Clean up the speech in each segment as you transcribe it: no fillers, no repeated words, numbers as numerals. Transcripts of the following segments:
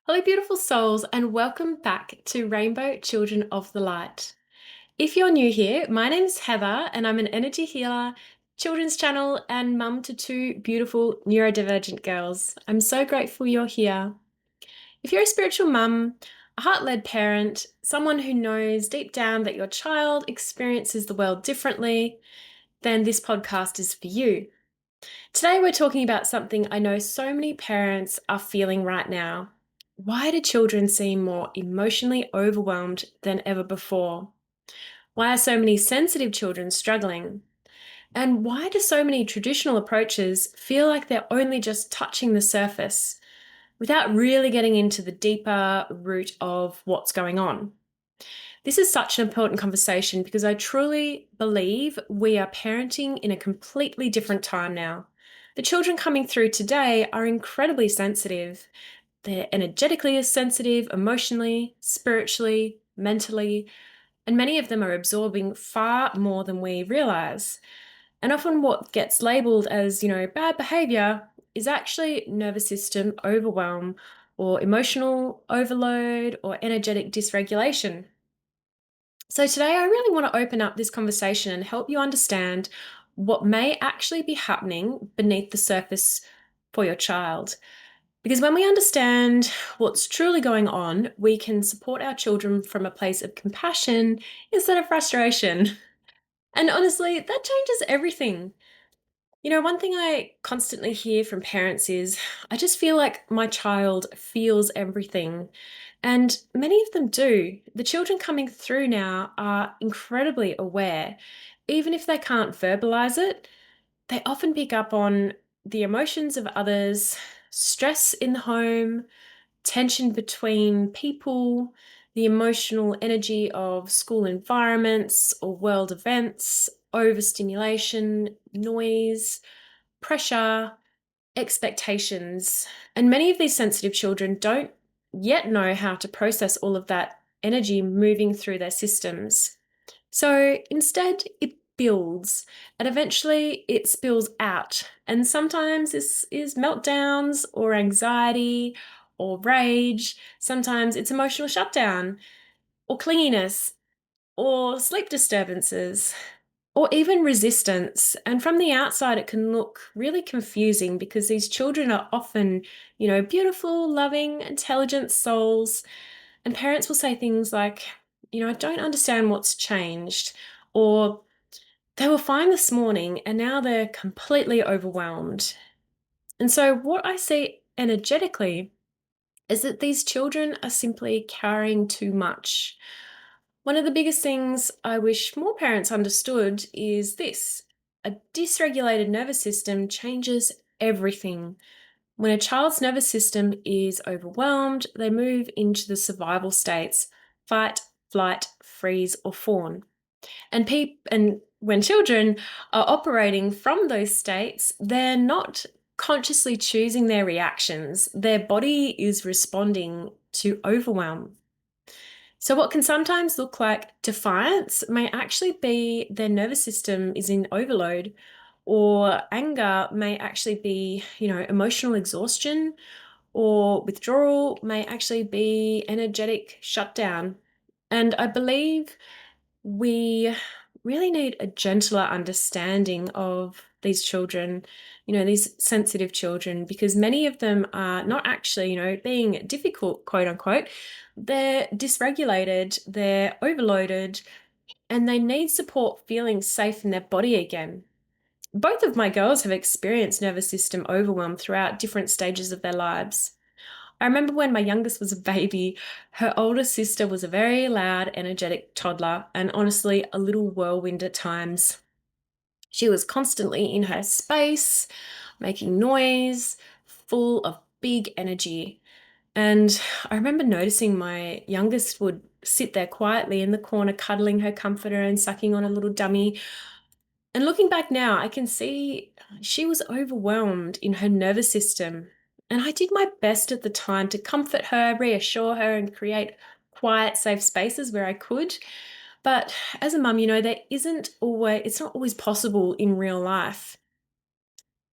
Hello, beautiful souls, and welcome back to Rainbow Children of the Light. If you're new here, my name is Heather, and I'm an energy healer, children's channel, and mum to two beautiful neurodivergent girls. I'm so grateful you're here. If you're a spiritual mum, a heart led parent, someone who knows deep down that your child experiences the world differently, then this podcast is for you. Today, we're talking about something I know so many parents are feeling right now. Why do children seem more emotionally overwhelmed than ever before? Why are so many sensitive children struggling? And why do so many traditional approaches feel like they're only just touching the surface without really getting into the deeper root of what's going on? This is such an important conversation because I truly believe we are parenting in a completely different time now. The children coming through today are incredibly sensitive. They're energetically as sensitive, emotionally, spiritually, mentally, and many of them are absorbing far more than we realize. And often what gets labeled as, bad behavior is actually nervous system overwhelm or emotional overload or energetic dysregulation. So today I really want to open up this conversation and help you understand what may actually be happening beneath the surface for your child. Because when we understand what's truly going on, we can support our children from a place of compassion instead of frustration. And honestly, that changes everything. One thing I constantly hear from parents is, I just feel like my child feels everything. And many of them do. The children coming through now are incredibly aware. Even if they can't verbalize it, they often pick up on the emotions of others, stress in the home, tension between people, the emotional energy of school environments or world events, overstimulation, noise, pressure, expectations. And many of these sensitive children don't yet know how to process all of that energy moving through their systems. So instead, it builds and eventually it spills out. And sometimes this is meltdowns or anxiety or rage. Sometimes it's emotional shutdown or clinginess or sleep disturbances or even resistance. And from the outside, it can look really confusing because these children are often, beautiful, loving, intelligent souls. And parents will say things like, I don't understand what's changed. Or they were fine this morning and now they're completely overwhelmed. And so, what I see energetically is that these children are simply carrying too much. One of the biggest things I wish more parents understood is this: a dysregulated nervous system changes everything. When a child's nervous system is overwhelmed, they move into the survival states: fight, flight, freeze, or fawn. And when children are operating from those states, they're not consciously choosing their reactions. Their body is responding to overwhelm. So what can sometimes look like defiance may actually be their nervous system is in overload, or anger may actually be, emotional exhaustion, or withdrawal may actually be energetic shutdown. And I believe we really need a gentler understanding of these children, these sensitive children, because many of them are not actually, being difficult, quote unquote. They're dysregulated, they're overloaded, and they need support feeling safe in their body again. Both of my girls have experienced nervous system overwhelm throughout different stages of their lives. I remember when my youngest was a baby, her older sister was a very loud, energetic toddler, and honestly, a little whirlwind at times. She was constantly in her space, making noise, full of big energy. And I remember noticing my youngest would sit there quietly in the corner, cuddling her comforter and sucking on a little dummy. And looking back now, I can see she was overwhelmed in her nervous system. And I did my best at the time to comfort her, reassure her, and create quiet, safe spaces where I could. But as a mum, it's not always possible in real life.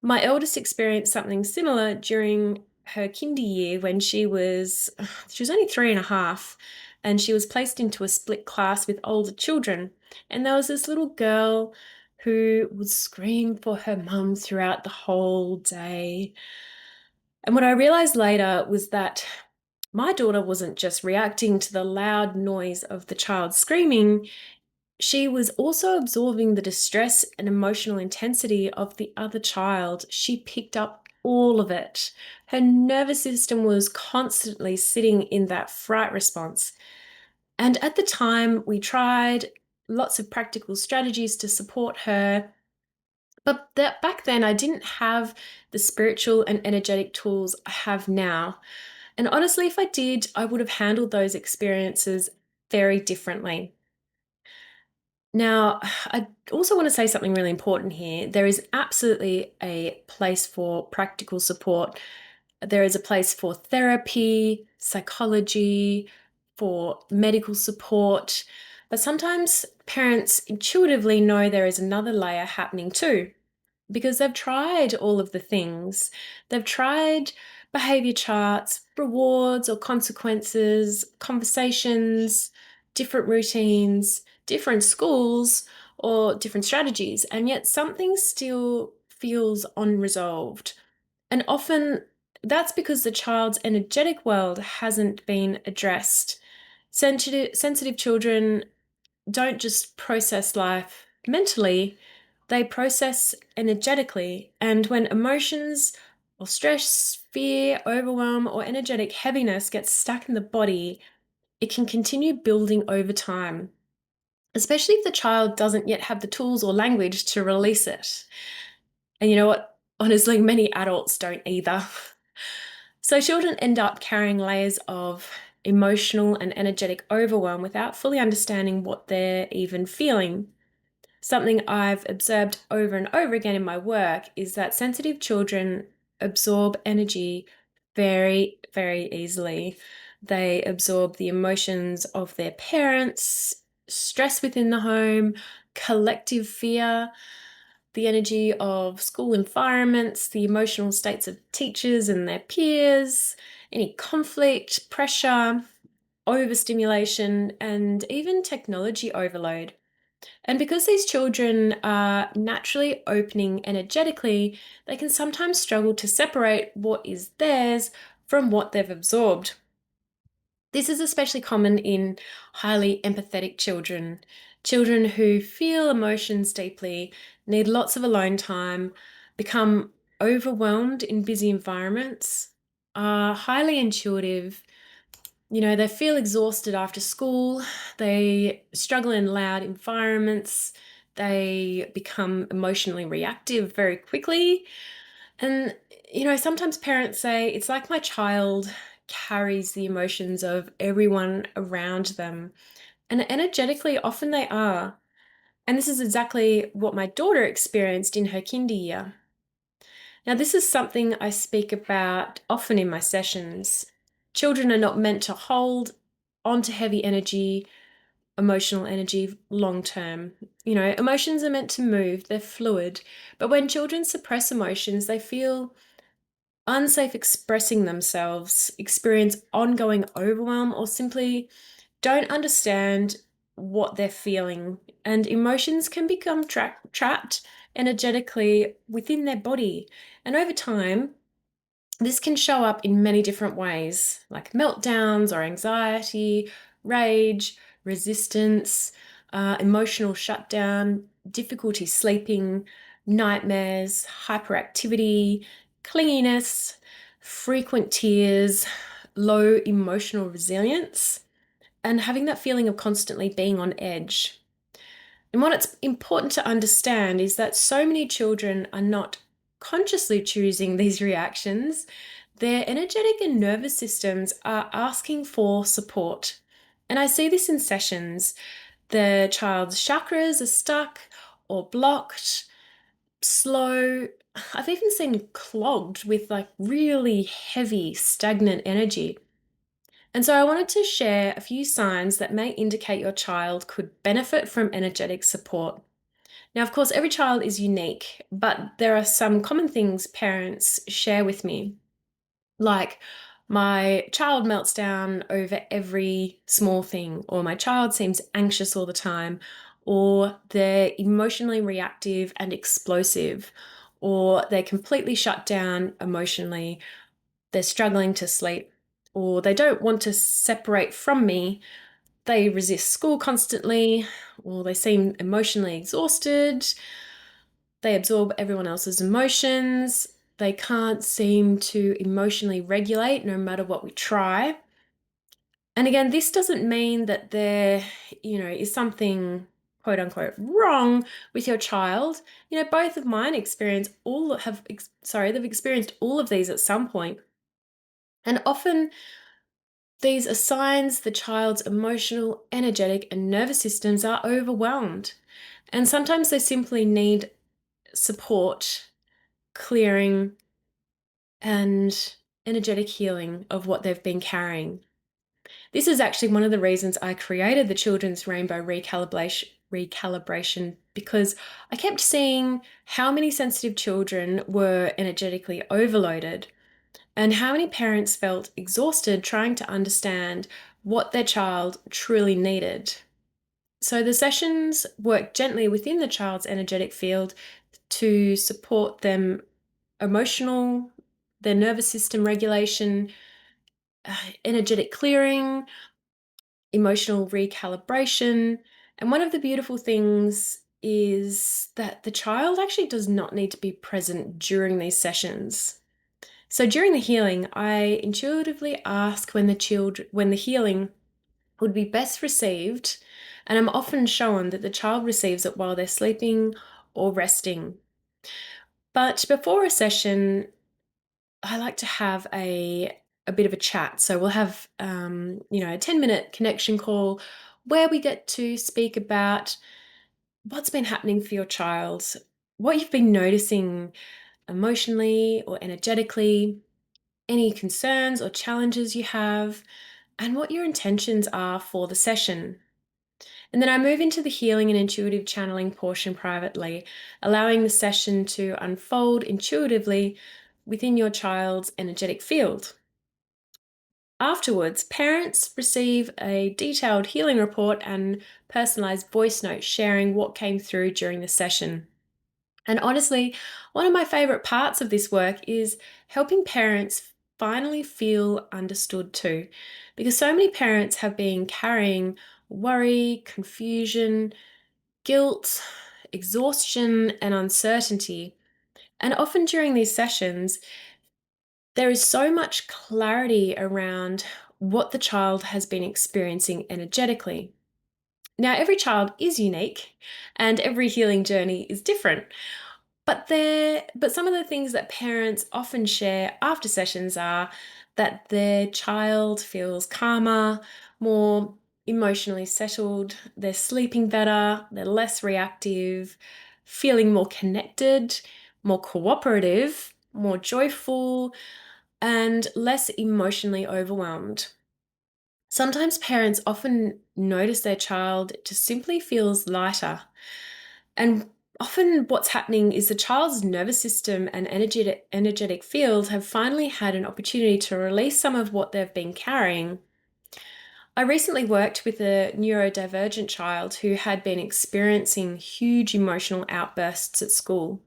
My eldest experienced something similar during her kinder year when she was only 3.5, and she was placed into a split class with older children. And there was this little girl who would scream for her mum throughout the whole day. And what I realized later was that my daughter wasn't just reacting to the loud noise of the child screaming, she was also absorbing the distress and emotional intensity of the other child. She picked up all of it. Her nervous system was constantly sitting in that fright response. And at the time, we tried lots of practical strategies to support her. But back then, I didn't have the spiritual and energetic tools I have now. And honestly, if I did, I would have handled those experiences very differently. Now, I also want to say something really important here. There is absolutely a place for practical support. There is a place for therapy, psychology, for medical support. But sometimes parents intuitively know there is another layer happening too, because they've tried all of the things. They've tried behavior charts, rewards or consequences, conversations, different routines, different schools, or different strategies, and yet something still feels unresolved. And often that's because the child's energetic world hasn't been addressed. Sensitive children don't just process life mentally, they process energetically. And when emotions or stress, fear, overwhelm, or energetic heaviness gets stuck in the body, it can continue building over time, especially if the child doesn't yet have the tools or language to release it. And you know what? Honestly, many adults don't either. So children end up carrying layers of emotional and energetic overwhelm without fully understanding what they're even feeling. Something I've observed over and over again in my work is that sensitive children absorb energy very, very easily. They absorb the emotions of their parents, stress within the home, collective fear, the energy of school environments, the emotional states of teachers and their peers, any conflict, pressure, overstimulation, and even technology overload. And because these children are naturally opening energetically, they can sometimes struggle to separate what is theirs from what they've absorbed. This is especially common in highly empathetic children, children who feel emotions deeply, need lots of alone time, become overwhelmed in busy environments, are highly intuitive. They feel exhausted after school, they struggle in loud environments, they become emotionally reactive very quickly. And, sometimes parents say, it's like my child carries the emotions of everyone around them. And energetically, often they are. And this is exactly what my daughter experienced in her kinder year. Now, this is something I speak about often in my sessions. Children are not meant to hold onto heavy energy, emotional energy long term. Emotions are meant to move, they're fluid. But when children suppress emotions, they feel unsafe expressing themselves, experience ongoing overwhelm, or simply don't understand what they're feeling. And emotions can become trapped energetically within their body. And over time, this can show up in many different ways, like meltdowns or anxiety, rage, resistance, emotional shutdown, difficulty sleeping, nightmares, hyperactivity, clinginess, frequent tears, low emotional resilience, and having that feeling of constantly being on edge. And what it's important to understand is that so many children are not consciously choosing these reactions. Their energetic and nervous systems are asking for support. And I see this in sessions. The child's chakras are stuck or blocked, slow. I've even seen clogged with like really heavy, stagnant energy. And so I wanted to share a few signs that may indicate your child could benefit from energetic support. Now, of course, every child is unique, but there are some common things parents share with me. Like, my child melts down over every small thing, or my child seems anxious all the time, or they're emotionally reactive and explosive, or they're completely shut down emotionally, they're struggling to sleep, or they don't want to separate from me, they resist school constantly, or they seem emotionally exhausted, they absorb everyone else's emotions, they can't seem to emotionally regulate no matter what we try. And again, this doesn't mean that there, is something quote unquote wrong with your child. Both of mine they've experienced all of these at some point. And often these are signs the child's emotional, energetic, and nervous systems are overwhelmed. And sometimes they simply need support, clearing, and energetic healing of what they've been carrying. This is actually one of the reasons I created the Children's Rainbow Recalibration, because I kept seeing how many sensitive children were energetically overloaded and how many parents felt exhausted trying to understand what their child truly needed. So the sessions work gently within the child's energetic field to support them their nervous system regulation, energetic clearing, emotional recalibration. And one of the beautiful things is that the child actually does not need to be present during these sessions. So during the healing, I intuitively ask when the healing would be best received, and I'm often shown that the child receives it while they're sleeping or resting. But before a session, I like to have a bit of a chat. So we'll have a 10-minute connection call where we get to speak about what's been happening for your child, what you've been noticing emotionally or energetically, any concerns or challenges you have, and what your intentions are for the session. And then I move into the healing and intuitive channeling portion privately, allowing the session to unfold intuitively within your child's energetic field. Afterwards, parents receive a detailed healing report and personalized voice note sharing what came through during the session. And honestly, one of my favorite parts of this work is helping parents finally feel understood too, because so many parents have been carrying worry, confusion, guilt, exhaustion, and uncertainty. And often during these sessions, there is so much clarity around what the child has been experiencing energetically. Now, every child is unique and every healing journey is different. But some of the things that parents often share after sessions are that their child feels calmer, more emotionally settled, they're sleeping better, they're less reactive, feeling more connected, more cooperative, more joyful, and less emotionally overwhelmed. Sometimes parents often notice their child just simply feels lighter. And often what's happening is the child's nervous system and energetic field have finally had an opportunity to release some of what they've been carrying. I recently worked with a neurodivergent child who had been experiencing huge emotional outbursts at school.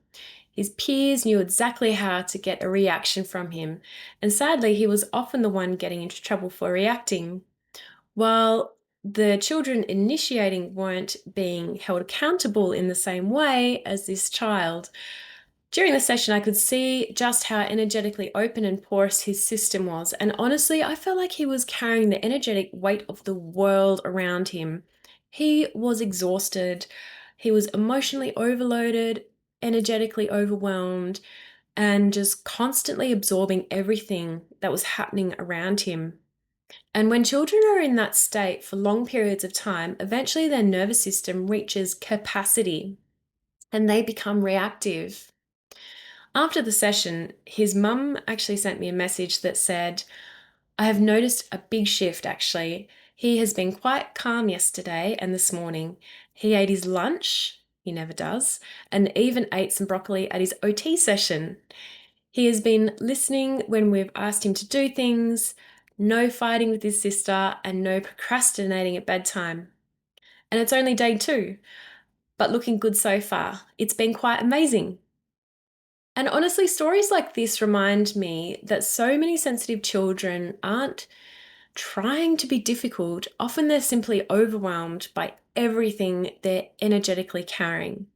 His peers knew exactly how to get a reaction from him, and sadly, he was often the one getting into trouble for reacting. While the children initiating weren't being held accountable in the same way as this child. During the session, I could see just how energetically open and porous his system was. And honestly, I felt like he was carrying the energetic weight of the world around him. He was exhausted. He was emotionally overloaded, energetically overwhelmed, and just constantly absorbing everything that was happening around him. And when children are in that state for long periods of time, eventually their nervous system reaches capacity and they become reactive. After the session, his mum actually sent me a message that said, I have noticed a big shift actually. He has been quite calm yesterday and this morning. He ate his lunch, he never does, and even ate some broccoli at his OT session. He has been listening when we've asked him to do things, no fighting with his sister, and no procrastinating at bedtime. And it's only day 2, but looking good so far. It's been quite amazing. And honestly, stories like this remind me that so many sensitive children aren't trying to be difficult. Often they're simply overwhelmed by everything they're energetically carrying.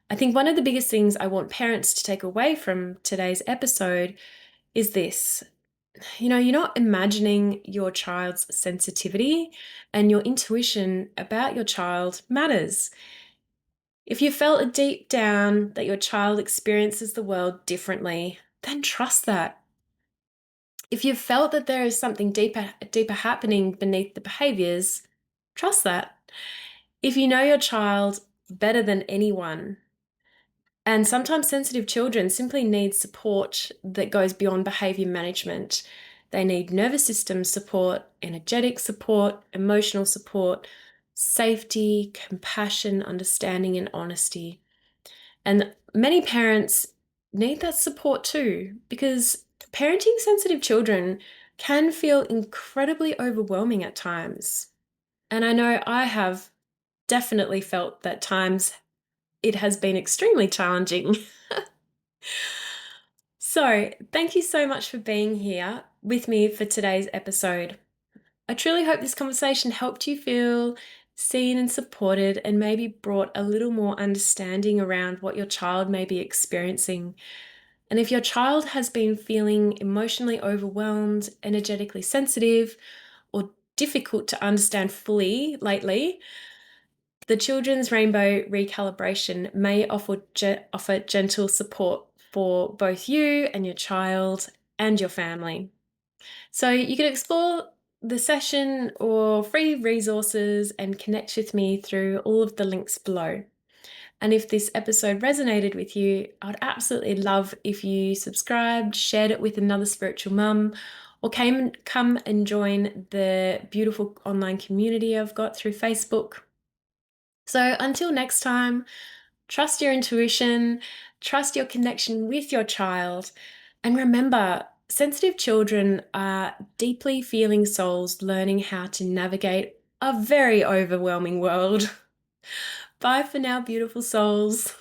I think one of the biggest things I want parents to take away from today's episode is this. You're not imagining your child's sensitivity, and your intuition about your child matters. If you felt deep down that your child experiences the world differently, then trust that. If you've felt that there is something deeper happening beneath the behaviors, trust that. If you know your child better than anyone, and sometimes sensitive children simply need support that goes beyond behavior management. They need nervous system support, energetic support, emotional support, safety, compassion, understanding, and honesty. And many parents need that support too, because parenting sensitive children can feel incredibly overwhelming at times. And I know I have definitely felt that times it has been extremely challenging. So, thank you so much for being here with me for today's episode. I truly hope this conversation helped you feel seen and supported, and maybe brought a little more understanding around what your child may be experiencing. And if your child has been feeling emotionally overwhelmed, energetically sensitive, or difficult to understand fully lately, the Children's Rainbow Recalibration may offer gentle support for both you and your child and your family. So you can explore the session or free resources and connect with me through all of the links below. And if this episode resonated with you, I'd absolutely love if you subscribed, shared it with another spiritual mum, or come and join the beautiful online community I've got through Facebook. So until next time, trust your intuition, trust your connection with your child, and remember, sensitive children are deeply feeling souls learning how to navigate a very overwhelming world. Bye for now, beautiful souls.